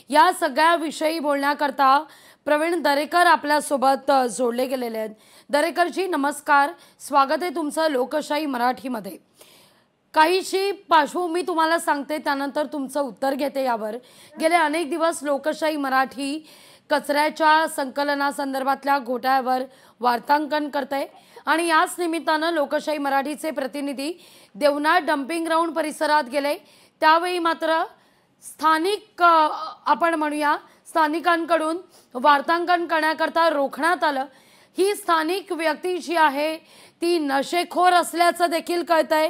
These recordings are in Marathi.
या सगळ्या विषयी बोलण्याकरता प्रवीण दरेकर आपल्या सोबत जोडले गेलेले आहेत। दरेकरजी नमस्कार, स्वागत आहे तुमचं लोकशाही मराठीमध्ये। काहीशी पार्श्वभूमी तुम्हाला सांगते, त्यानंतर तुमचं उत्तर घेते। यावर गेले अनेक दिवस लोकशाही मराठी कचऱ्याच्या संकलनासंदर्भातल्या घोटाळ्यावर वार्तांकन करते आणि याच निमित्तानं लोकशाही मराठीचे प्रतिनिधी देवनाथ डम्पिंग ग्राउंड परिसरात गेले। त्यावेळी मात्र स्थानिक आपण म्हणूया स्थानिकांकडून वार्तांकन करण्याकरता रोखण्यात आलं। ही स्थानिक व्यक्ती जी आहे ती नशेखोर असल्याचं देखील कळतंय।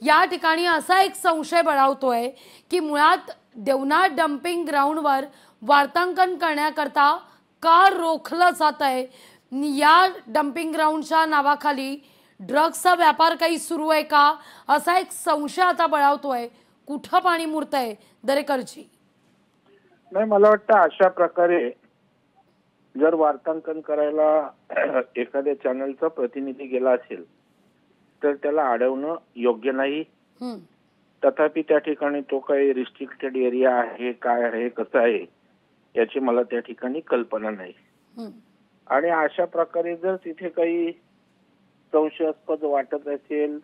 या ठिकाणी असा एक संशय बळावतोय की मुळात देवनाथ डम्पिंग ग्राउंडवर वार्तांकन करण्याकरता का रोखलं जातंय? या डम्पिंग ग्राउंडच्या नावाखाली ड्रग्सचा व्यापार काही सुरू आहे का, असा एक संशय आता बळावतोय। कुठं पाणी मुरतंय दरेकरजी? नाही, मला वाटतं अशा प्रकारे जर वार्तांकन करायला एखाद्या चॅनलचा प्रतिनिधी गेला असेल तर त्याला अडवणं योग्य नाही। तथापि त्या ठिकाणी तो काही रिस्ट्रिक्टेड एरिया आहे, काय आहे, कसं आहे याची मला त्या ठिकाणी कल्पना नाही। आणि अशा प्रकारे जर तिथे काही संशयास्पद वाटत असेल,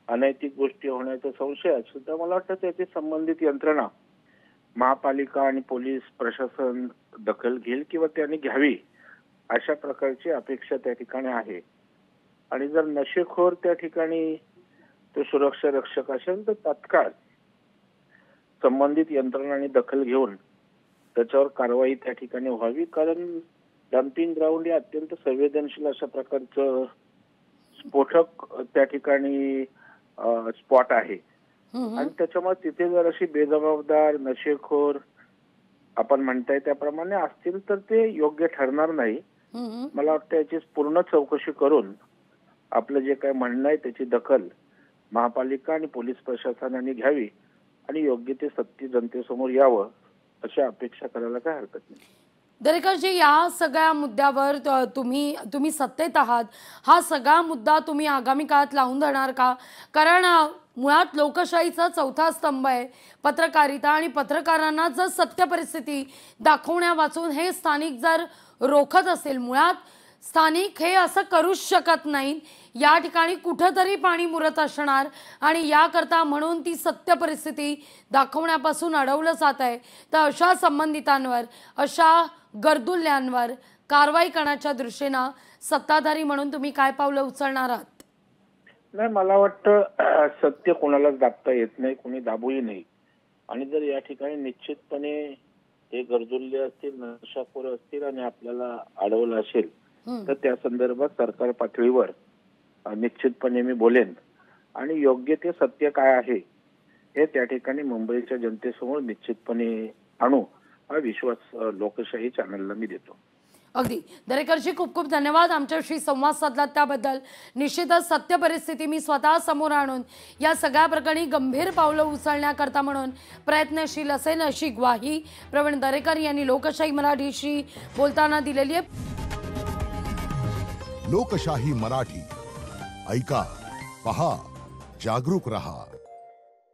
अनैतिक गोष्टी होण्याचा संशय असेल, तर मला वाटतं त्याची संबंधित यंत्रणा महापालिका आणि पोलीस प्रशासन दखल घेईल किंवा त्यांनी घ्यावी, अशा प्रकारची अपेक्षा त्या ठिकाणी आहे। आणि जर नशेखोर त्या ठिकाणी तो सुरक्षा रक्षक असेल तर तात्काळ संबंधित यंत्रणांनी दखल घेऊन त्याच्यावर कारवाई त्या ठिकाणी व्हावी। कारण डम्पिंग ग्राउंड हे अत्यंत संवेदनशील अशा प्रकारचं स्फोटक त्या ठिकाणी स्पॉट आहे आणि त्याच्यामुळे तिथे जर अशी बेजबाबदार नशेखोर आपण म्हणताय त्याप्रमाणे असतील तर ते योग्य ठरणार नाही। मला वाटतं याची पूर्ण चौकशी करून आपलं जे काय म्हणणं आहे त्याची दखल महापालिका आणि पोलीस प्रशासनाने घ्यावी आणि योग्य ते सत्य जनतेसमोर यावं अशी अपेक्षा करायला काय हरकत नाही। दरेकरजी, या सगळ्या मुद्द्यावर तुम्ही सत्तेत आहात, हा सगळा मुद्दा तुम्ही आगामी काळात लावून धरणार का? कारण मुळात लोकशाहीचा चौथा स्तंभ आहे पत्रकारिता, आणि पत्रकारांना जर सत्य परिस्थिती दाखवण्या वाचून हे स्थानिक जर रोखत असेल, मुळात स्थानिक हे असं करूच शकत नाही। या ठिकाणी कुठंतरी पाणी मुरत असणार आणि याकरता म्हणून ती सत्य परिस्थिती दाखवण्यापासून अडवलं जात आहे। तर अशा संबंधितांवर, अशा गर्दुल्ल्यांवर कारवाई करण्याच्या दृष्टीनं सत्ताधारी म्हणून तुम्ही काय पावलं उचलणार आहात? नाही, मला वाटतं सत्य कोणालाच दाबता येत नाही, कोणी दाबूही नाही। आणि जर या ठिकाणी निश्चितपणे हे गर्दुल्ले असतील, नशाखोर असतील आणि आपल्याला अडवलं असेल तर त्या संदर्भात सरकार पातळीवर निश्चितपणे मी बोलेन आणि योग्य ते सत्य काय आहे हे त्या ठिकाणी मुंबईच्या जनतेसमोर निश्चितपणे आणू, हा विश्वास लोकशाही चॅनलला मी देतो। अगदी दरेकरजी, खूप खूप धन्यवाद आमच्याशी संवाद साधला त्याबद्दल। निश्चितच सत्य परिस्थिती मी स्वतः समोर आणून या सगळ्या प्रकरणी गंभीर पावलं उचलण्याकरता म्हणून प्रयत्नशील असेल, अशी ग्वाही प्रवीण दरेकर यांनी लोकशाही मराठीशी बोलताना दिलेली आहे। लोकशाही मराठी ऐका, पहा, जागरूक रहा।